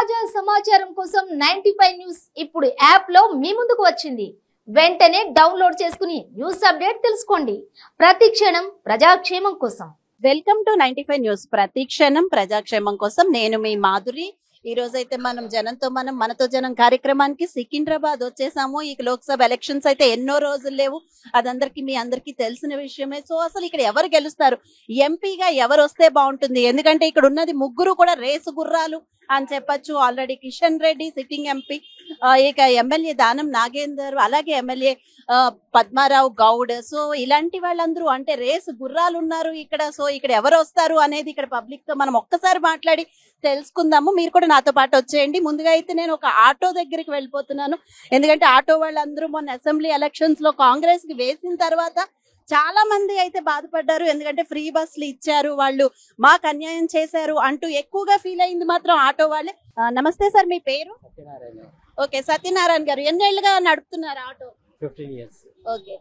తాజా సమాచారం కోసం 95 న్యూస్ ఇప్పుడు యాప్ లో మీ ముందుకు వచ్చింది. వెంటనే డౌన్లోడ్ చేసుకుని న్యూస్ అప్డేట్ తెలుసుకోండి. ప్రతి క్షణం ప్రజాక్షేమం కోసం. Welcome to 95 news. ప్రతి క్షణం ప్రజాక్షేమం కోసం నేను మీ మాధురి. ఈ రోజైతే మనం జనంతో మనతో జనం కార్యక్రమానికి సికింద్రాబాద్ వచ్చేసాము. ఈ లోక్సభ ఎలక్షన్స్ అయితే ఎన్నో రోజులు లేవు, అదందరికి మీ అందరికీ తెలిసిన విషయమే. సో అసలు ఇక్కడ ఎవరు గెలుస్తారు, ఎంపీగా ఎవరు వస్తే బాగుంటుంది, ఎందుకంటే ఇక్కడ ఉన్నది ముగ్గురు కూడా రేసు గుర్రాలు అని చెప్పొచ్చు. Already Kishan Reddy sitting MP, ఇక ఎమ్మెల్యే దానం నాగేందర్, అలాగే ఎమ్మెల్యే పద్మారావు గౌడ్. సో ఇలాంటి వాళ్ళందరూ అంటే రేసు గుర్రాలు ఉన్నారు ఇక్కడ. సో ఇక్కడ ఎవరు వస్తారు అనేది ఇక్కడ పబ్లిక్ తో మనం ఒక్కసారి మాట్లాడి తెలుసుకుందాము. మీరు కూడా నాతో పాటు వచ్చేయండి. ముందుగా అయితే నేను ఒక ఆటో దగ్గరికి వెళ్ళిపోతున్నాను, ఎందుకంటే ఆటో వాళ్ళందరూ మొన్న అసెంబ్లీ ఎలక్షన్స్ లో కాంగ్రెస్ కి వేసిన తర్వాత చాలా మంది అయితే బాధపడ్డారు, ఎందుకంటే ఫ్రీ బస్సులు ఇచ్చారు, వాళ్ళు మాకు అన్యాయం చేశారు అంటూ ఎక్కువగా ఫీల్ అయింది మాత్రం ఆటో వాళ్ళే. నమస్తే సార్, మీ పేరు? ఓకే, సత్యనారాయణ గారు ఎన్నేళ్లుగా నడుపుతున్నారు ఆటో? 15 years. ఓకే,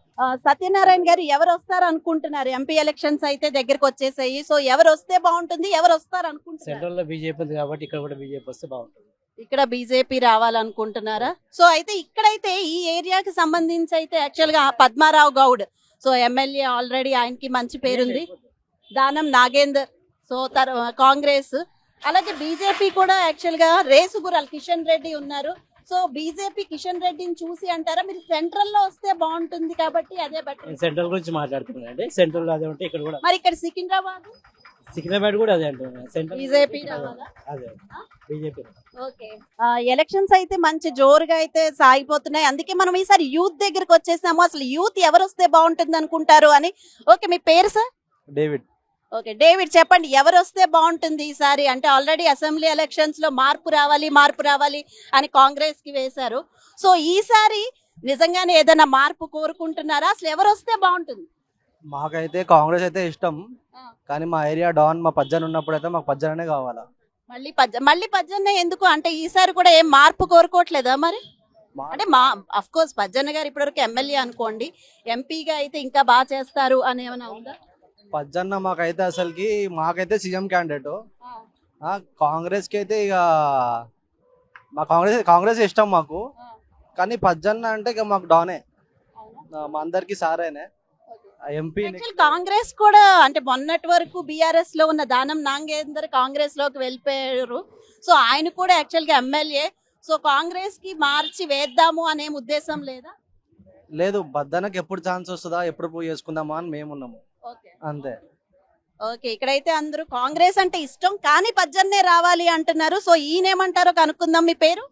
సత్యనారాయణ గారు ఎవరు వస్తారు అనుకుంటున్నారు? ఎంపీ ఎలక్షన్స్ అయితే దగ్గరకు వచ్చేసాయి. సో ఎవరు వస్తే బాగుంటుంది, ఎవరు వస్తారు అనుకుంటున్నారు? సెంట్రల్ లో బీజేపీ ఉంది కాబట్టి ఇక్కడ కూడా బీజేపీ వస్తే బాగుంటుంది. ఇక్కడ బీజేపీ రావాలనుకుంటున్నారా? సో అయితే ఇక్కడైతే ఈ ఏరియాకి సంబంధించి అయితే యాక్చువల్ గా Padmarao Goud, so MLA already ఆయనకి మంచి పేరుంది. దానం నాగేందర్, సో కాంగ్రెస్, అలాగే బీజేపీ కూడా యాక్చువల్ గా రేసు గుర్రాలు కిషన్ రెడ్డి ఉన్నారు. సో బీజేపీ కిషన్ రెడ్డిని చూసి అంటారా మీరు సెంట్రల్ లో వస్తే బాగుంటుంది కాబట్టి అదే బట్టి సెంట్రల్ గురించి మాట్లాడుతున్నానండి. సెంట్రల్ లో అదే ఉంటే ఇక్కడ కూడా, మరి ఇక్కడ సికింద్రాబాద్ కూడా అదే అంటున్నాను. సెంట్రల్ బీజేపీ అదే బీజేపీ. ఓకే, ఎలక్షన్స్ అయితే మంచి జోరుగా అయితే సాగిపోతున్నాయి, అందుకే మనం ఈసారి యూత్ దగ్గరకు వచ్చేసాము. అసలు యూత్ ఎవరు వస్తే బాగుంటుంది అనుకుంటారు అని. ఓకే, మీ పేరు సార్? డేవిడ్. ఓకే డేవిడ్, చెప్పండి ఎవరు వస్తే బాగుంటుంది ఈసారి? అంటే ఆల్రెడీ అసెంబ్లీ ఎలక్షన్స్ లో మార్పు రావాలి అని కాంగ్రెస్ కి వేశారు. సో ఈసారి నిజంగానే ఏదైనా మార్పు కోరుకుంటున్నారా? అసలు ఎవరు వస్తే బాగుంటుంది? మాకైతే కాంగ్రెస్ అయితే ఇష్టం, కానీ మా ఏరియా డాన్ మా పజ్జన్ ఉన్నప్పుడు అయితే మాకు పజ్జనే కావాలా. మళ్ళీ పజ్జన్నే ఎందుకు? అంటే ఈసారి కూడా ఏం మార్పు కోరుకోవట్లేదా మరి? అంటే అఫ్ కోర్స్ పజ్జన్న గారు ఇప్పటివరకు ఎమ్మెల్యే అనుకోండి, ఎంపీగా అయితే ఇంకా బాగా చేస్తారు అని ఏమైనా ఉందా? పజ్జన్న మాకైతే అసలుకి మాకైతే సీఎం క్యాండిడేట్. కాంగ్రెస్ కి అయితే ఇక మా కాంగ్రెస్ ఇష్టం మాకు, కానీ పజ్జన్న అంటే ఇక మాకు డానే, మా అందరికి సారేనే ఎంపీ. కాంగ్రెస్ కూడా అంటే మొన్నటి వరకు బీఆర్ఎస్ లో ఉన్న దానం నాగేందర్ కాంగ్రెస్ లోకి వెళ్ళిపోయారు. సో ఆయన కూడా యాక్చువల్ గా ఎమ్మెల్యే. సో కాంగ్రెస్ కి మార్చి వేద్దాము అనే ఉద్దేశం లేదా? లేదు, బద్దనకి ఎప్పుడు ఛాన్స్ వస్తుందా, ఎప్పుడు ప్రూవ్ చేసుకుందామా అని మేమున్నాము అంతే. ఓకే, ఇక్కడైతే అందరూ కాంగ్రెస్ అంటే ఇష్టం కానీ పజ్జన్నే రావాలి అంటున్నారు. సో ఈయనేమంటారో కనుక్కుందాం. మీ పేరు?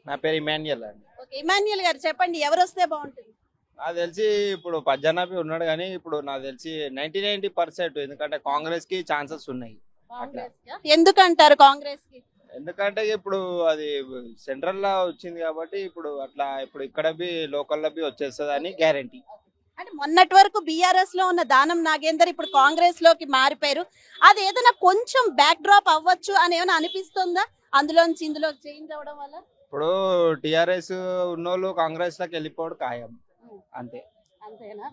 నా పేరు ఇమాన్యుయల్ అండి. ఓకే, ఇమాన్యుయల్ గారు చెప్పండి ఎవరు వస్తే బాగుంటుంది? నాకు తెలిసి ఇప్పుడు పజ్జనాభి ఉన్నాడు, కానీ ఇప్పుడు నాకు తెలిసి 90% ఎందుకంటే కాంగ్రెస్ కి ఛాన్సెస్ ఉన్నాయి. ఎందుకంటారు కాంగ్రెస్ కి? ఎందుకంటే ఇప్పుడు అది సెంట్రల్ లో వచ్చింది కాబట్టి ఇప్పుడు అట్లా ఇప్పుడు ఇక్కడ బి లోకల్ లో బి వచ్చేస్తుంది అని గ్యారంటీ. అంటే మొన్నటి వరకు బీఆర్ఎస్ లో ఉన్న దానం నాగేందర్ ఇప్పుడు కాంగ్రెస్ లోకి మారిపోయారు. అది ఏదైనా కొంచెం బ్యాక్ డ్రాప్ అవ్వచ్చు అని ఏమైనా అనిపిస్తుందా అందులోంచి ఇందులో చేంజ్ అవడం వల్ల? ఇప్పుడు టిఆర్ఎస్ ఉన్నోళ్ళు కాంగ్రెస్ లోకి వెళ్ళిపోవడం ఖాయం అంతే. అంతేనా?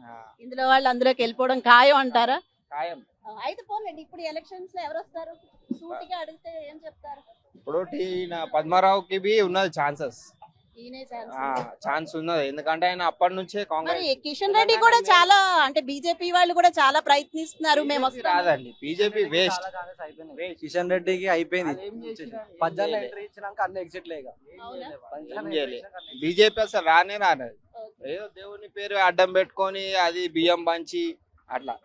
ఇందులో వాళ్ళు అందులోకి వెళ్ళిపోవడం ఖాయం అంటారా? ఖాయం. అయితే పోలేండి, ఇప్పుడు ఎలక్షన్స్ లో ఎవరు వస్తారు సూటిగా అడిగితే ఏం చెప్తారు? ఇప్పుడు పద్మారావుకి బి ఉన్నది ఛాన్స్ ఉన్నది, ఎందుకంటే ఆయన అప్పటి నుంచే కాంగ్రెస్. కిషన్ రెడ్డి కూడా చాలా అంటే బీజేపీ వాళ్ళు కూడా చాలా ప్రయత్నిస్తున్నారు. మేము రాదండి, బీజేపీ వేస్ట్. కిషన్ రెడ్డికి అయిపోయింది, పజ్జన్న ఎంట్రీ ఇచ్చినాక అన్ని ఎగ్జిట్ లేక బీజేపీ అసలు రానేది. ఏదో దేవుని పేరు అడ్డం పెట్టుకొని అది బియ్యం పంచి అట్లా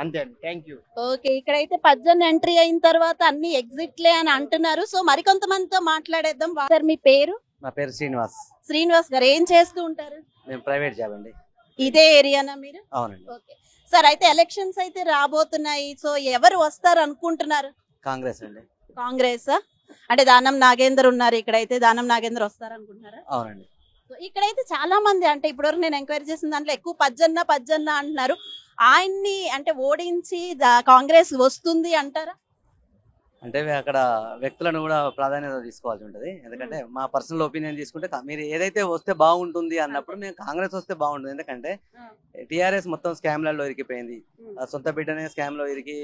అంతే అండి. Thank you. ఓకే, ఇక్కడైతే పజ్జన్న ఎంట్రీ అయిన తర్వాత అన్ని ఎగ్జిట్లే అని అంటున్నారు. సో మరికొంతమందితో మాట్లాడేద్దాం. సార్ మీ పేరు? నా పేరు శ్రీనివాస్. శ్రీనివాస్ గారు ఏం చేస్తూ ఉంటారు? నేను ప్రైవేట్ జాబ్ అండి. ఇదే ఏరియానా మీరు? అవునండి. ఓకే సార్, అయితే ఎలక్షన్స్ అయితే రాబోతున్నాయి. సో ఎవరు వస్తారు అనుకుంటున్నారు? కాంగ్రెస్ అండి. కాంగ్రెస్ అంటే దానం నాగేందర్ ఉన్నారు ఇక్కడైతే, దానం నాగేందర్ వస్తారు అనుకుంటున్నారా? అవునండి. ఇక్కడైతే చాలా మంది అంటే ఇప్పటివరకు నేను ఎంక్వైరీ చేసిన దాంట్లో ఎక్కువ పజ్జన్న అంటున్నారు. ఆయన్ని అంటే ఓడించి కాంగ్రెస్ వస్తుంది అంటారా? అంటే అక్కడ వ్యక్తులను కూడా ప్రాధాన్యత తీసుకోవాల్సి ఉంటుంది. ఎందుకంటే మా పర్సనల్ ఒపీనియన్ తీసుకుంటే మీరు ఏదైతే వస్తే బాగుంటుంది అన్నప్పుడు నేను కాంగ్రెస్ వస్తే బాగుంటుంది. ఎందుకంటే టీఆర్ఎస్ మొత్తం స్కామ్లలో ఇరికిపోయింది. సొంత బిడ్డనే స్కామ్ లో ఇరికి,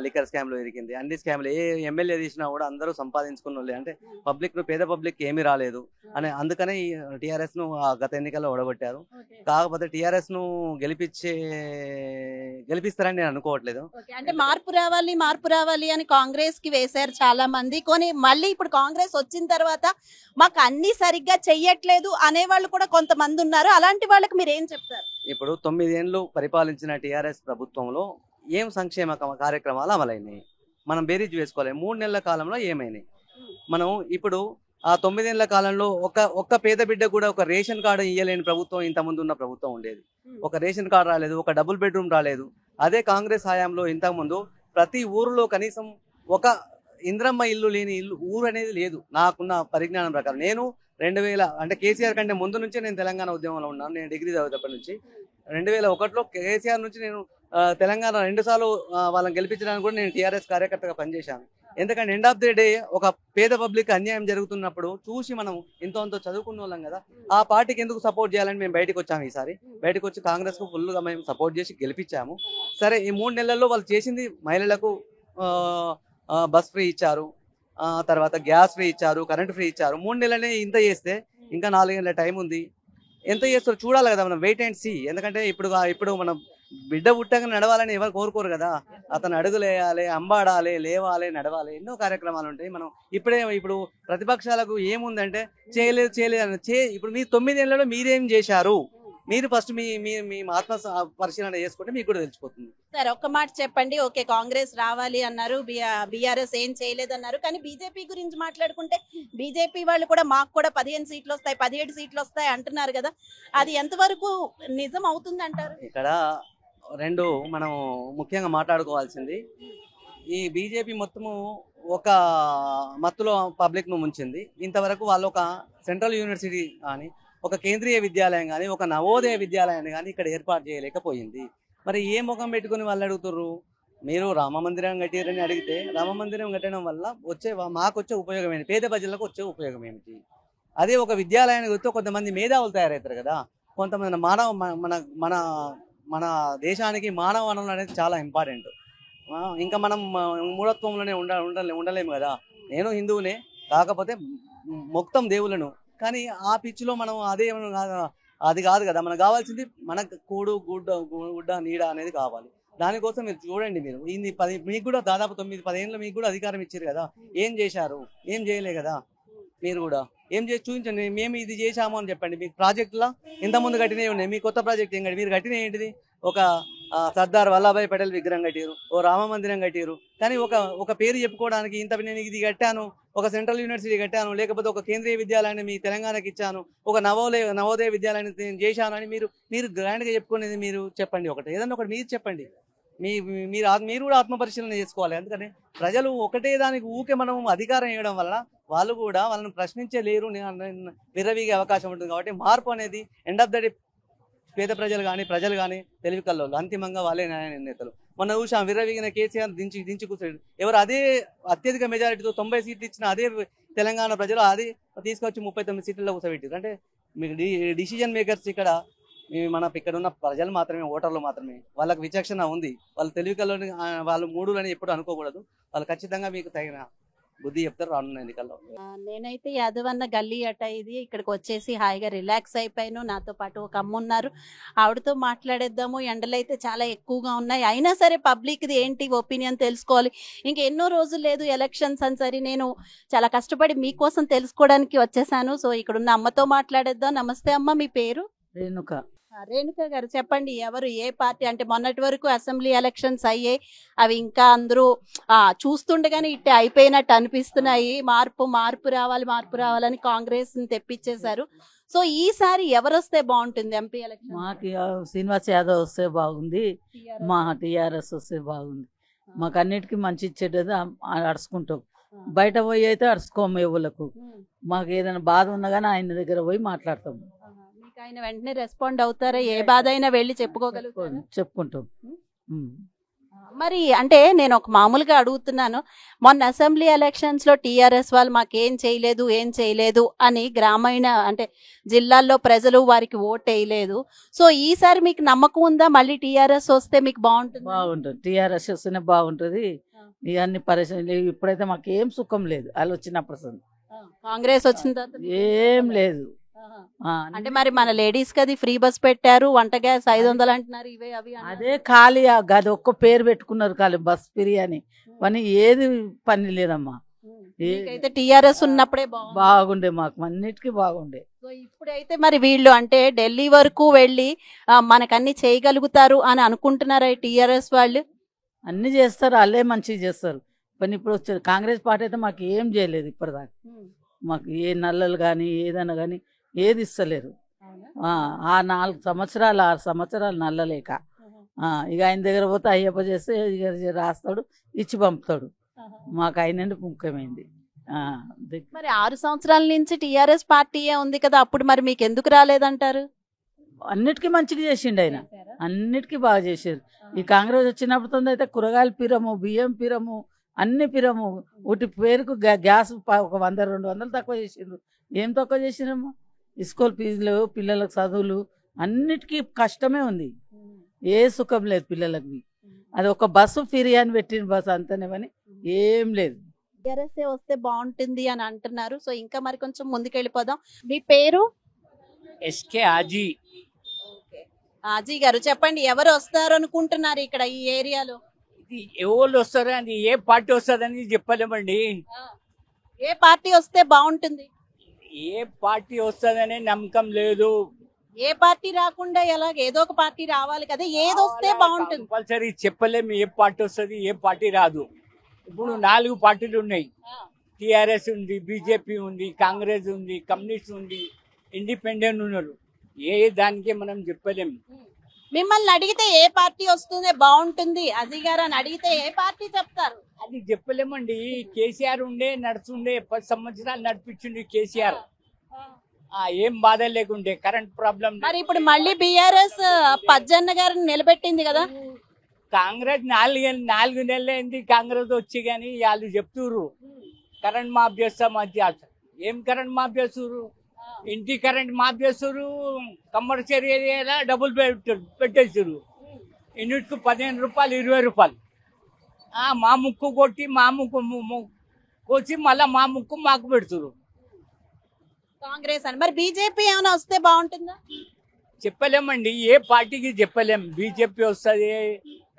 లిక్కర్ స్కామ్ లో ఇరికింది. అన్ని స్కామ్లు ఏ ఎమ్మెల్యే తీసినా కూడా అందరూ సంపాదించుకున్న వాళ్ళే. అంటే పబ్లిక్ ను పేద పబ్లిక్ ఏమీ రాలేదు అని అందుకనే ఈ టీఆర్ఎస్ ను గత ఎన్నికల్లో ఓడగొట్టారు. కాకపోతే టీఆర్ఎస్ ను గెలిపిస్తారని నేను అనుకోవట్లేదు. అంటే మార్పు రావాలి అని కాంగ్రెస్ కి వేశారు చాలా మంది. మళ్ళీ ఇప్పుడు కాంగ్రెస్ వచ్చిన తర్వాత మాకు అన్ని సరిగ్గా చెయ్యట్లేదు అనేవాళ్ళు కూడా కొంతమంది ఉన్నారు. అలాంటి వాళ్ళకి మీరు ఏం చెప్తారు? ఇప్పుడు 9 ఏళ్ళు పరిపాలించిన టీఆర్ఎస్ ప్రభుత్వంలో ఏం సంక్షేమ కార్యక్రమాలు అమలైనాయి మనం బేరీజ్ వేసుకోవాలి. 3 నెలల కాలంలో ఏమైనాయి? మనం ఇప్పుడు ఆ 9 ఏళ్ల కాలంలో ఒక్క పేద బిడ్డ కూడా ఒక రేషన్ కార్డు ఇయ్యలేని ప్రభుత్వం ఇంతకుముందు ఉన్న ప్రభుత్వం ఉండేది. ఒక రేషన్ కార్డు రాలేదు, ఒక డబుల్ బెడ్రూమ్ రాలేదు. అదే కాంగ్రెస్ హయాంలో ఇంతకుముందు ప్రతి ఊరిలో కనీసం ఒక ఇంద్రమ్మ ఇల్లు లేని ఊరు అనేది లేదు. నాకున్న పరిజ్ఞానం ప్రకారం నేను 2000 అంటే కేసీఆర్ కంటే ముందు నుంచే నేను తెలంగాణ ఉద్యమంలో ఉన్నాను. నేను డిగ్రీ చదివేటప్పటి నుంచి 2001లో కేసీఆర్ నుంచి నేను తెలంగాణ 2 సార్లు వాళ్ళని గెలిపించడానికి కూడా నేను టీఆర్ఎస్ కార్యకర్తగా పనిచేశాను. ఎందుకంటే ఎండ్ ఆఫ్ ది డే ఒక పేద పబ్లిక్ అన్యాయం జరుగుతున్నప్పుడు చూసి మనం ఇంతో చదువుకున్న వాళ్ళం కదా, ఆ పార్టీకి ఎందుకు సపోర్ట్ చేయాలని మేము బయటకు వచ్చాము. ఈసారి బయటకు వచ్చి కాంగ్రెస్ కు ఫుల్ గా మేము సపోర్ట్ చేసి గెలిపించాము. సరే, ఈ 3 నెలల్లో వాళ్ళు చేసింది మహిళలకు బస్ ఫ్రీ ఇచ్చారు, తర్వాత గ్యాస్ ఫ్రీ ఇచ్చారు, కరెంట్ ఫ్రీ ఇచ్చారు. 3 నెలలనే ఇంత చేస్తే ఇంకా 4 ఏళ్ళ టైం ఉంది. ఎంత చేస్తారో చూడాలి కదా, మనం వెయిట్ అండ్ సీ. ఎందుకంటే ఇప్పుడు మనం బిడ్డ పుట్టగా నడవాలని ఎవరు కోరుకోరు కదా. అతను అడుగులేయాలి, అంబాడాలి, లేవాలి, నడవాలి, ఎన్నో కార్యక్రమాలు ఉంటాయి. మనం ఇప్పుడు ప్రతిపక్షాలకు ఏముందంటే చేయలేదు. ఇప్పుడు మీ 9 ఏళ్లలో మీరేం చేశారు? మీరు ఫస్ట్ మీ ఆత్మ పరిశీలన చేసుకుంటే మీకు కూడా తెలిసిపోతుంది. సరే, ఒక్క మాట చెప్పండి. ఓకే, కాంగ్రెస్ రావాలి అన్నారు, బీఆర్ఎస్ ఏం చేయలేదన్నారు. కానీ బీజేపీ గురించి మాట్లాడుకుంటే బీజేపీ వాళ్ళు కూడా మాకు కూడా 15 సీట్లు వస్తాయి, 17 సీట్లు వస్తాయి అంటున్నారు కదా. అది ఎంతవరకు నిజం అవుతుంది అంటారు? ఇక్కడ రెండు మనం ముఖ్యంగా మాట్లాడుకోవాల్సింది, ఈ బీజేపీ మొత్తము ఒక మత్తులో పబ్లిక్ ను ముంచింది. ఇంతవరకు వాళ్ళు ఒక సెంట్రల్ యూనివర్సిటీ కానీ, ఒక కేంద్రీయ విద్యాలయం కానీ, ఒక నవోదయ విద్యాలయాన్ని కానీ ఇక్కడ ఏర్పాటు చేయలేకపోయింది. మరి ఏ ముఖం పెట్టుకుని వాళ్ళు అడుగుతుర్రు? మీరు రామ మందిరం కట్టారని అడిగితే రామ మందిరం కట్టడం వల్ల మాకు వచ్చే ఉపయోగం ఏంటి? పేద ప్రజలకు వచ్చే ఉపయోగం ఏమిటి? అదే ఒక విద్యాలయానికి వస్తే కొంతమంది మేధావులు తయారవుతారు కదా. కొంతమంది మన దేశానికి మానవ వనరులు అనేది చాలా ఇంపార్టెంట్. ఇంకా మనం మూఢత్వంలోనే ఉండలేము కదా. నేను హిందువునే, కాకపోతే మొత్తం దేవులను. కానీ ఆ పిచ్చిలో మనం అది కాదు కదా. మనకు కావాల్సింది మనకు కూడు గుడ్డ నీడ అనేది కావాలి. దానికోసం మీరు చూడండి, మీరు మీకు కూడా దాదాపు 9-10 ఏళ్ళు మీకు కూడా అధికారం ఇచ్చారు కదా. ఏం చేశారు? ఏం చేయలే కదా. మీరు కూడా ఏం చేసి చూపించండి. మేము ఇది చేశాము అని చెప్పండి. మీకు ప్రాజెక్టులా ఇంతకుముందు కట్టినవి ఉన్నాయి, మీ కొత్త ప్రాజెక్ట్ ఏం కట్టి మీరు కట్టిన ఏంటిది? ఒక సర్దార్ వల్లభాయ్ పటేల్ విగ్రహం కట్టారు, ఓ రామ మందిరం కట్టారు. కానీ ఒక పేరు చెప్పుకోవడానికి నేను ఇది కట్టాను, ఒక సెంట్రల్ యూనివర్సిటీ కట్టాను, లేకపోతే ఒక కేంద్రీయ విద్యాలయాన్ని మీ తెలంగాణకు ఇచ్చాను, ఒక నవోదయ విద్యాలయాన్ని నేను చేశాను అని మీరు గ్రాండ్ గా చెప్పుకునేది మీరు చెప్పండి. ఏదన్నా ఒకటి మీరు చెప్పండి. మీరు కూడా ఆత్మపరిశీలన చేసుకోవాలి. ఎందుకంటే ప్రజలు ఒకటే దానికి ఊకే మనం అధికారం ఇవ్వడం వల్ల వాళ్ళు కూడా వాళ్ళని ప్రశ్నించే లేరు, విర్రవీగే అవకాశం ఉంటుంది. కాబట్టి మార్పు అనేది ఎండ్ ఆఫ్ ద డే పేద ప్రజలు కానీ తెలివి కల్లోళ్ళు అంతిమంగా వాళ్ళే న్యాయ నిర్ణేతలు. మొన్న చూసాం, విర్రవీగిన కేసీఆర్ దించి కూర్చోడు. ఎవరు అదే అత్యధిక మెజారిటీతో 90 సీట్లు ఇచ్చిన అదే తెలంగాణ ప్రజలు అది తీసుకొచ్చి 39 సీట్లలో కూర్చోబెట్టారు. అంటే మీకు డిసిజన్ మేకర్స్ ఇక్కడ ఉన్న ప్రజలు మాత్రమే, ఓటర్లు మాత్రమే. వాళ్ళకి విచక్షణ ఉంది. వాళ్ళు తెలివికల్లోని వాళ్ళు మూడులని ఎప్పుడు అనుకోకూడదు. వాళ్ళు ఖచ్చితంగా మీకు తగిన బుద్ధి చెప్తారు రానున్న ఎన్నికల్లో. నేనైతే యాదవన్న గల్లీ అట ఇది ఇక్కడికి వచ్చేసి హాయిగా రిలాక్స్ అయిపోయాను. నాతో పాటు ఒక అమ్మ ఉన్నారు, ఆవిడతో మాట్లాడేద్దాము. ఎండలు అయితే చాలా ఎక్కువగా ఉన్నాయి, అయినా సరే పబ్లిక్ది ఏంటి ఒపీనియన్ తెలుసుకోవాలి. ఇంకా ఎన్నో రోజులు లేదు ఎలక్షన్స్ అని. సరే, నేను చాలా కష్టపడి మీకోసం తెలుసుకోవడానికి వచ్చేసాను. సో ఇక్కడ ఉన్న అమ్మతో మాట్లాడేద్దాం. నమస్తే అమ్మ, మీ పేరు? రేణుక గారు, చెప్పండి, ఎవరు ఏ పార్టీ? అంటే మొన్నటి వరకు అసెంబ్లీ ఎలక్షన్స్ అయ్యాయి, అవి ఇంకా అందరూ చూస్తుండగానే ఇట్టే అయిపోయినట్టు అనిపిస్తున్నాయి. మార్పు రావాలని కాంగ్రెస్ ని తెప్పించేశారు. సో ఈసారి ఎవరు వస్తే బాగుంటుంది ఎంపీ ఎలక్షన్? మాకు శ్రీనివాస్ యాదవ్ వస్తే బాగుంది, మా టీఆర్ఎస్ వస్తే బాగుంది. మాకు అన్నిటికీ మంచి ఇచ్చేటది అడుచుకుంటాం. బయట పోయి అయితే అడుచుకోము. ఎవరికి మాకు ఏదైనా బాధ ఉన్నా కానీ ఆయన దగ్గర పోయి మాట్లాడతాము. ఆయన వెంటనే రెస్పాండ్ అవుతారా? ఏ బాధ అయినా వెళ్ళి చెప్పుకోగలుగుతారు, చెప్పుకుంటాం. మరి అంటే నేను ఒక మామూలుగా అడుగుతున్నాను, మొన్న అసెంబ్లీ ఎలక్షన్స్ లో టీఆర్ఎస్ వాళ్ళు మాకేం చేయలేదు ఏం చేయలేదు అని గ్రామీణ అంటే జిల్లాల్లో ప్రజలు వారికి ఓట్ వేయలేదు. సో ఈసారి మీకు నమ్మకం ఉందా మళ్ళీ టీఆర్ఎస్ వస్తే మీకు బాగుంటుంది? బాగుంటుంది, టీఆర్ఎస్ వస్తేనే బాగుంటుంది. ఇవన్నీ పరిశ్రమలు ఇప్పుడైతే మాకు ఏం సుఖం లేదు, వాళ్ళు వచ్చినప్పుడు అసలు కాంగ్రెస్ వచ్చిన తర్వాత ఏం లేదు. అంటే మరి మన లేడీస్ కి అది ఫ్రీ బస్ పెట్టారు, వంట గ్యాస్ 500 అంటున్నారు, ఇవే అవి అన్నారు. అదే ఖాళీ గది ఒక్క పేరు పెట్టుకున్నారు ఖాళీ బస్ ఫ్రీ అని, పని ఏది పని లేదమ్మా. అయితే టీఆర్ఎస్ ఉన్నప్పుడే బాగుండే, మాకు అన్నిటికీ బాగుండే. సో ఇప్పుడైతే మరి వీళ్ళు అంటే ఢిల్లీ వరకు వెళ్ళి మనకన్ని చేయగలుగుతారు అని అనుకుంటున్నారా టీఆర్ఎస్ వాళ్ళు? అన్ని చేస్తారు, వాళ్ళే మంచిగా చేస్తారు. పని ఇప్పుడు వచ్చారు కాంగ్రెస్ పార్టీ అయితే మాకు ఏం చేయలేదు ఇప్పటిదాకా. మాకు ఏ నల్లలు కానీ ఏదైనా కానీ ఏది ఇస్తలేరు. ఆ 4 సంవత్సరాలు 6 సంవత్సరాలు నల్లలేక ఇక ఆయన దగ్గర పోతే అయ్యప్ప చేస్తే ఇక రాస్తాడు, ఇచ్చి పంపుతాడు. మాకు అయినండి ముఖ్యమైంది. మరి 6 సంవత్సరాల నుంచి టీఆర్ఎస్ పార్టీయే ఉంది కదా, అప్పుడు మరి మీకు ఎందుకు రాలేదంటారు? అన్నిటికీ మంచిగా చేసిండు ఆయన, అన్నిటికీ బాగా చేసారు. ఈ కాంగ్రెస్ వచ్చినప్పుడు అయితే కూరగాయలు పిరము, బియ్యం పిరము, అన్ని పిరము. ఒకటి పేరుకు గ్యాస్ ఒక 100-200 తక్కువ చేసిండ్రు. ఏం తక్కువ చేసిరమ్మా? స్కూల్ ఫీజులు, పిల్లలకు చదువులు, అన్నిటికీ కష్టమే ఉంది, ఏ సుఖం లేదు పిల్లలకి. అది ఒక బస్సు ఫ్రీ అని పెట్టిన బస్సు అంతనే కానీ ఏం లేదు. టీఆర్ఎస్ వస్తే బాగుంటుంది అని అంటున్నారు. సో ఇంకా మరి కొంచెం ముందుకు వెళ్ళిపోదాం. మీ పేరు? SK Aussie. ఆజీ గారు చెప్పండి, ఎవరు వస్తారు అనుకుంటున్నారు ఇక్కడ ఈ ఏరియాలో? ఇది ఎవరు వస్తారో అది ఏ పార్టీ వస్తుందని చెప్పలేమండి. ఏ పార్టీ వస్తే బాగుంటుంది? ఏ పార్టీ వస్తుందనే నమ్మకం లేదు. ఏ పార్టీ రాకుండా ఎలాగ, ఏదో ఒక పార్టీ రావాలి కదా, ఏది వస్తే బాగుంటుంది? కంపల్సరీ చెప్పలేము ఏ పార్టీ వస్తుంది ఏ పార్టీ రాదు. ఇప్పుడు 4 పార్టీలు ఉన్నాయి. టిఆర్ఎస్ ఉంది, బీజేపీ ఉంది, కాంగ్రెస్ ఉంది, కమ్యూనిస్ట్ ఉంది, ఇండిపెండెంట్ ఉన్నారు. ఏ దానికి మనం చెప్పలేము. మిమ్మల్ని అడిగితే ఏ పార్టీ వస్తుందే బాగుంటుంది అజీ గారు అని అడిగితే ఏ పార్టీ చెప్తారు? అది చెప్పలేమండి. కేసీఆర్ ఉండే నడుచుండే 10 సంవత్సరాలు నడిపించిండు కేసీఆర్. ఏం బాధ లేకుండే. Current problem. మరి ఇప్పుడు మళ్ళీ బీఆర్ఎస్ పజ్జన్న గారిని నిలబెట్టింది కదా. కాంగ్రెస్ 4 నెలలు అయింది కాంగ్రెస్ వచ్చి, గానీ వాళ్ళు చెప్తున్నారు కరెంట్ మాఫ్ చేస్తాం అది. ఏం కరెంట్ మాఫ్ చేస్తున్నారు? ఇంటి కరెంట్ మాఫ్ చేస్తున్నారు, కమర్షియల్ ఏరియాలో డబ్బులు పెట్టేస్తారు. యూనిట్కు 15 రూపాయలు 20 రూపాయలు. మా ముక్కు కొట్టి మా ముక్కు కోసి మళ్ళా మా ముక్కు మాకు పెడుతున్నారు కాంగ్రెస్ అని. మరి బీజేపీ ఏమైనా వస్తే బాగుంటుందా? చెప్పలేమండి, ఏ పార్టీకి చెప్పలేం. బీజేపీ వస్తుంది,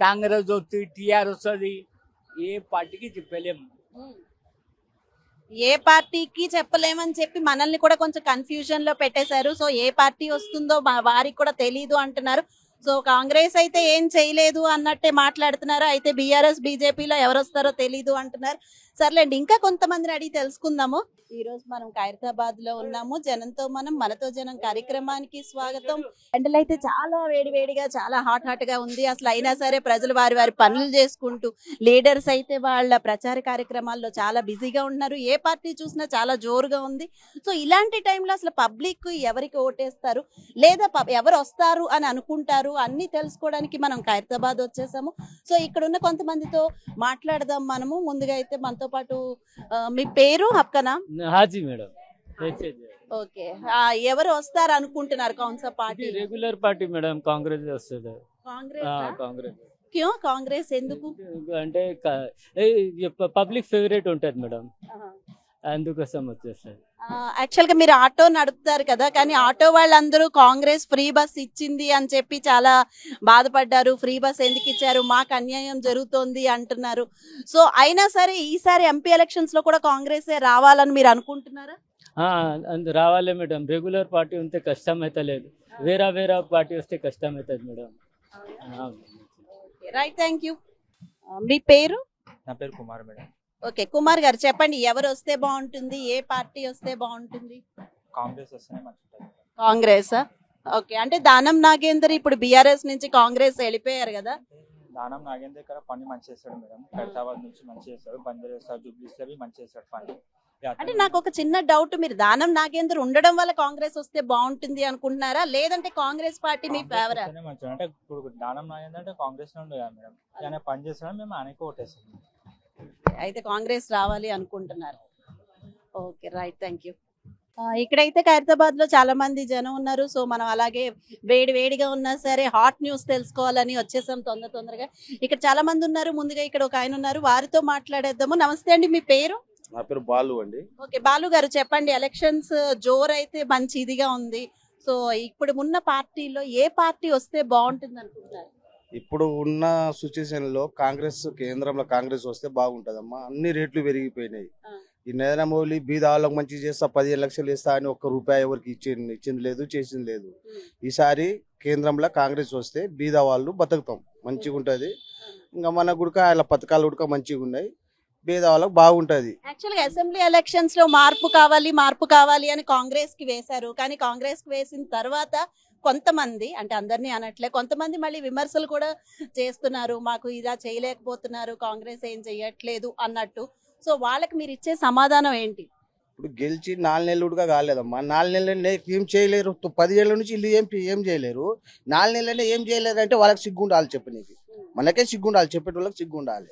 కాంగ్రెస్ వస్తుంది, టీఆర్ వస్తుంది, ఏ పార్టీకి చెప్పలేము. ఏ పార్టీకి చెప్పలేమని చెప్పి మనల్ని కూడా కొంచెం కన్ఫ్యూజన్ లో పెట్టేశారు. సో ఏ పార్టీ వస్తుందో వారికి కూడా తెలీదు అంటున్నారు. సో కాంగ్రెస్ అయితే ఏం చేయలేదు అన్నట్టే మాట్లాడుతున్నారు. అయితే బీఆర్ఎస్ బీజేపీలో ఎవరు వస్తారో తెలీదు అంటున్నారు. సర్లేండి, ఇంకా కొంతమందిని అడిగి తెలుసుకుందాము. ఈ రోజు మనం ఖైరతాబాద్ లో ఉన్నాము. జనంతో మనం మనతో జనం కార్యక్రమానికి స్వాగతం. ఎండలైతే చాలా వేడివేడిగా చాలా హాట్ గా ఉంది. అసలు అయినా సరే ప్రజలు వారి వారి పనులు చేసుకుంటూ, లీడర్స్ అయితే వాళ్ళ ప్రచార కార్యక్రమాల్లో చాలా బిజీగా ఉన్నారు. ఏ పార్టీ చూసినా చాలా జోరుగా ఉంది. సో ఇలాంటి టైంలో అసలు పబ్లిక్ ఎవరికి ఓటేస్తారు లేదా ఎవరు వస్తారు అని అనుకుంటారు అన్ని తెలుసుకోవడానికి మనం ఖైరతాబాద్ వచ్చేసాము. సో ఇక్కడ ఉన్న కొంతమందితో మాట్లాడదాం మనము. ముందుగా అయితే మనతో పాటు మీ పేరు? అప్కనా? హాజీ మేడం. ఓకే, ఎవరు వస్తారు అనుకుంటున్నారు? కౌన్సా party? Regular party madam, Congress వస్తుంది. కాంగ్రెస్? క్యూ కాంగ్రెస్ ఎందుకు అంటే పబ్లిక్ ఫేవరెట్ ఉంటది మేడం, అందుకోసం వచ్చేస్తుంది. యాక్చువల్ గా మీరు ఆటో నడుపుతారు కదా, కానీ ఆటో వాళ్ళందరూ కాంగ్రెస్ ఫ్రీ బస్ ఇచ్చింది అని చెప్పి చాలా బాధపడ్డారు. ఫ్రీ బస్ ఎందుకు ఇచ్చారు, మాకు అన్యాయం జరుగుతోంది అంటున్నారు. సో అయినా సరే ఈసారి ఎంపీ ఎలక్షన్స్ లో కూడా కాంగ్రెస్ రావాలని మీరు అనుకుంటున్నారా? రావాలి మేడం. రెగ్యులర్ పార్టీ ఉంటే కష్టం అయితే లేదు, వేరే పార్టీ వస్తే కష్టం అవుతుంది మేడం. Right, thank you. మీ పేరు? నా పేరు కుమార్ మేడం. ఓకే, కుమార్ గారు చెప్పండి, ఎవరు వస్తే బాగుంటుంది, ఏ పార్టీ వస్తే బాగుంటుంది? కాంగ్రెస్ వస్తేనే మంచిది. కాంగ్రెస్? ఓకే, అంటే దానం నాగేందర్ ఇప్పుడు బీఆర్ఎస్ నుంచి కాంగ్రెస్ వెళ్ళిపోయారు కదా. దానం నాగేందర్ పని మంచి చేస్తాడు మేడం. ఖైరతాబాద్ నుంచి మంచి చేస్తాడు, బందర్ చేస్తాడు, జూబ్లీ మంచి చేస్తాడు పని. అంటే నాకు ఒక చిన్న డౌట్, మీరు దానం నాగేందర్ ఉండడం వల్ల కాంగ్రెస్ వస్తే బాగుంటుంది అనుకుంటున్నారా, లేదంటే కాంగ్రెస్ పార్టీ మీ ఫేవరా? అంటే ఇప్పుడు దానం నాగేందంటే కాంగ్రెస్ నుండి కదా మేడం, ఆయన పని చేస్తాడు, మేము ఆయనకి ఓటేస్తాం. అయితే కాంగ్రెస్ రావాలి అనుకుంటున్నారు. Okay right, thank you. ఇక్కడైతే ఖైరతాబాద్ లో చాలా మంది జనం ఉన్నారు. సో మనం అలాగే వేడి వేడిగా ఉన్నా సరే హాట్ న్యూస్ తెలుసుకోవాలని వచ్చేసాం తొందరగా. ఇక్కడ చాలా మంది ఉన్నారు. ముందుగా ఇక్కడ ఒక ఆయన ఉన్నారు, వారితో మాట్లాడేద్దాము. నమస్తే అండి, మీ పేరు? నా పేరు బాలు అండి. ఓకే బాలు గారు, చెప్పండి. ఎలక్షన్స్ జోరు అయితే మంచి ఇదిగా ఉంది. సో ఇప్పుడు ఉన్న పార్టీలో ఏ పార్టీ వస్తే బాగుంటుంది అనుకుంటున్నారు? ఇప్పుడు ఉన్న సిచ్యువేషన్ లో కేంద్రంలో కాంగ్రెస్ వస్తే బాగుంటదమ్మా. అన్ని రేట్లు పెరిగిపోయినాయి. ఈ నరేంద్ర మోడీ బీద వాళ్ళకి మంచి చేస్తా 15 లక్షలు ఇస్తా అని ఒక్క రూపాయి ఎవరికి ఇచ్చింది లేదు, చేసింది లేదు. ఈసారి కేంద్రంలో కాంగ్రెస్ వస్తే బీద వాళ్ళు బతుకుతాం, మంచిగా ఉంటది. ఇంకా మన గుడక అలా పథకాలు ఉడక మంచిగా ఉన్నాయి, బీద వాళ్ళకి బాగుంటది. యాక్చువల్గా అసెంబ్లీ ఎలక్షన్స్ లో మార్పు కావాలి అని కాంగ్రెస్ కి వేశారు. కానీ కాంగ్రెస్ కి వేసిన తర్వాత కొంతమంది, అంటే అందరినీ అనట్లే, కొంతమంది మళ్ళీ విమర్శలు కూడా చేస్తున్నారు, మాకు ఇలా చేయలేకపోతున్నారు, కాంగ్రెస్ ఏం చెయ్యట్లేదు అన్నట్టు. సో వాళ్ళకి మీరు ఇచ్చే సమాధానం ఏంటి? ఇప్పుడు గెలిచి 4 నెలలు కూడా కాలేదమ్మా. 4 నెలలనే ఏం చేయలేరు. 10 ఏళ్ళ నుంచి ఇల్లు ఏం చేయలేరు. 4 నెలలనే ఏం చేయలేరు అంటే వాళ్ళకి సిగ్గుండాలి చెప్పనీకి. మనకే సిగ్గుండాలి, చెప్పేటోళ్ళకి సిగ్గుండాలి.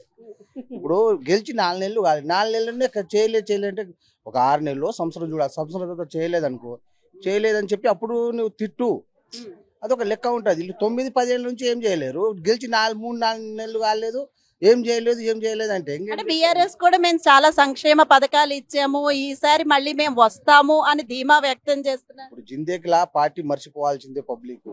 ఇప్పుడు గెలిచి 4 నెలలు కాలేదు, 4 నెలలనే చేయలేదంటే ఒక 6 నెలలు సంవత్సరం చూడాలి. సంవత్సరం తర్వాత చేయలేదనుకో, చేయలేదని చెప్పి అప్పుడు నువ్వు తిట్టు, అదొక లెక్క ఉంటుంది. వీళ్ళు 9-10 ఏళ్ళ నుంచి ఏం చేయలేరు. గెలిచి 3-4 నెలలు కాలేదు, ఏం చేయలేదు అంటే బీఆర్ఎస్ కూడా మేము చాలా సంక్షేమ పథకాలు ఇచ్చాము, ఈసారి మళ్ళీ మేము వస్తాము అని ధీమా వ్యక్తం చేస్తున్నారు. ఇప్పుడు జిందేకిలా పార్టీ మర్చిపోవాల్సిందే పబ్లిక్.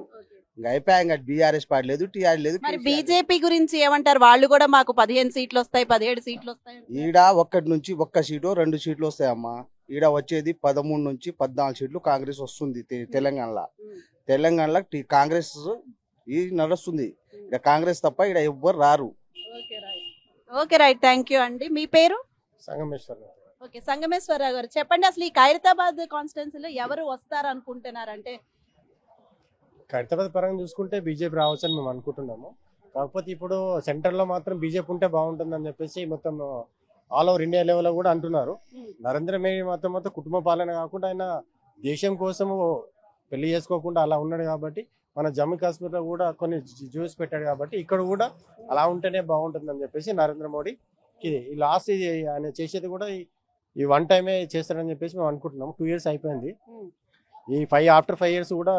ఇంకా అయిపోయా, ఇంకా బీఆర్ఎస్ పార్టీ లేదు, టీఆర్ లేదు. మరి బీజేపీ గురించి ఏమంటారు? వాళ్ళు కూడా మాకు 15 సీట్లు వస్తాయి, 17 సీట్లు వస్తాయి. ఈడ ఒక్క సీటు 2 సీట్లు వస్తాయమ్మా. ఈడ వచ్చేది 13 నుంచి 14 సీట్లు కాంగ్రెస్ వస్తుంది తెలంగాణలో కాంగ్రెస్ నడుస్తుంది. ఇక్కడ కాంగ్రెస్ తప్ప ఇక్కడ ఎవ్వరు రారు. ఓకే రైట్, థ్యాంక్ యూ అండి. మీ పేరు? సంగమేశ్వరరావు. ఓకే సంగమేశ్వరరావు గారు, చెప్పండి అసలు ఈ ఖైరతాబాద్ కాన్స్టిట్యున్సీలో ఎవరు వస్తారు అనుకుంటున్నారు? అంటే ఖైరతాబాద్ పరంగా చూసుకుంటే బీజేపీ రావచ్చని మేము అనుకుంటున్నాము. కాకపోతే ఇప్పుడు సెంటర్లో మాత్రం బీజేపీ ఉంటే బాగుంటుందని చెప్పేసి మొత్తం ఆల్ ఓవర్ ఇండియా లెవెల్లో కూడా అంటున్నారు. నరేంద్ర మోడీ మొత్తం కుటుంబ పాలన కాకుండా ఆయన దేశం కోసము పెళ్లి చేసుకోకుండా అలా ఉన్నాడు కాబట్టి, మన జమ్మూ కాశ్మీర్లో కూడా కొన్ని జ్యూస్ పెట్టాడు కాబట్టి ఇక్కడ కూడా అలా ఉంటేనే బాగుంటుందని చెప్పేసి నరేంద్ర మోడీకి ఈ లాస్ట్ ఇది ఆయన చేసేది కూడా ఈ వన్ టైమే చేస్తాడని చెప్పేసి మేము అనుకుంటున్నాము. 2 years అయిపోయింది. ఈ ఆఫ్టర్ 5 years కూడా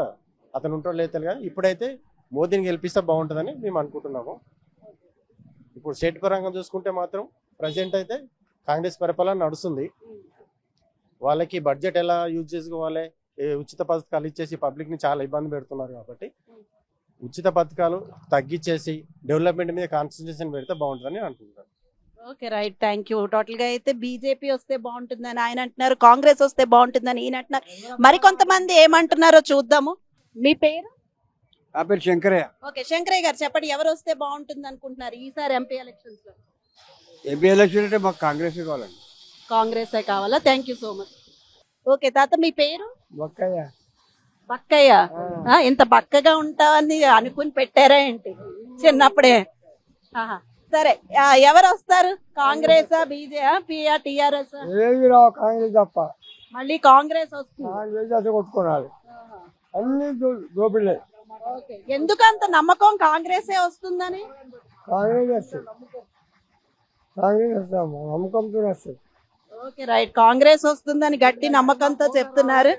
అతను ఉంటాడు లేదు కానీ ఇప్పుడైతే మోదీని గెలిపిస్తే బాగుంటుందని మేము అనుకుంటున్నాము. ఇప్పుడు స్టేట్ పరంగా చూసుకుంటే మాత్రం ప్రజెంట్ అయితే కాంగ్రెస్ పరిపాలన నడుస్తుంది. వాళ్ళకి బడ్జెట్ ఎలా యూజ్ చేసుకోవాలి, ఉచిత పథకాలు ఇచ్చేసి పబ్లిక్ ని చాలా ఇబ్బంది పెడుతున్నారు కాబట్టి ఉచిత పథకాలు తగ్గించేసి డెవలప్మెంట్ మీద కాన్సన్ట్రేషన్ పెడితే బాగుంటుందని అనుకుంటున్నాను. Okay right, thank you. Total గా అయితే బీజేపీ వస్తే బాగుంటుందని ఆయన అంటున్నారు, కాంగ్రెస్ వస్తే బాగుంటుందని ఈయన అంటున్నారు. మరి కొంతమంది ఏమంటున్నారో చూద్దాము. మీ పేరు? నా పేరు శంకరయ్య. ఓకే శంకరయ్య గారు, చెప్పండి ఎవరు వస్తే బాగుంటుంది అనుకుంటున్నారు ఈసారి ఎంపీ ఎలక్షన్స్ లో? ఎంపీ ఎలక్షన్ అంటే మాకు కాంగ్రెస్ కావాలండి. కాంగ్రెస్ కావాలా? Thank you so much. Okay తాత, మీ పేరు? బక్కయ్య. బక్కయ్య, ఇంత బక్కగా ఉంటావని అనుకుని పెట్టారా ఏంటి చిన్నప్పుడే? సరే, ఎవరు వస్తారు? Congress, BJP, TRS? ఏవి రావు, కాంగ్రెస్ తప్ప. మళ్ళీ కాంగ్రెస్ వస్తుంది. కాంగ్రెస్ కొట్టుకోవాలి, అన్ని దోపిడే. ఎందుకు అంత నమ్మకం కాంగ్రెసే వస్తుందని? కాంగ్రెస్ వస్తుంది, కాంగ్రెస్ వస్తాము, నమ్మకంతో వస్తుంది. ఓకే రైట్, కాంగ్రెస్ వస్తుందని గట్టి నమ్మకంతో చెప్తున్నారు.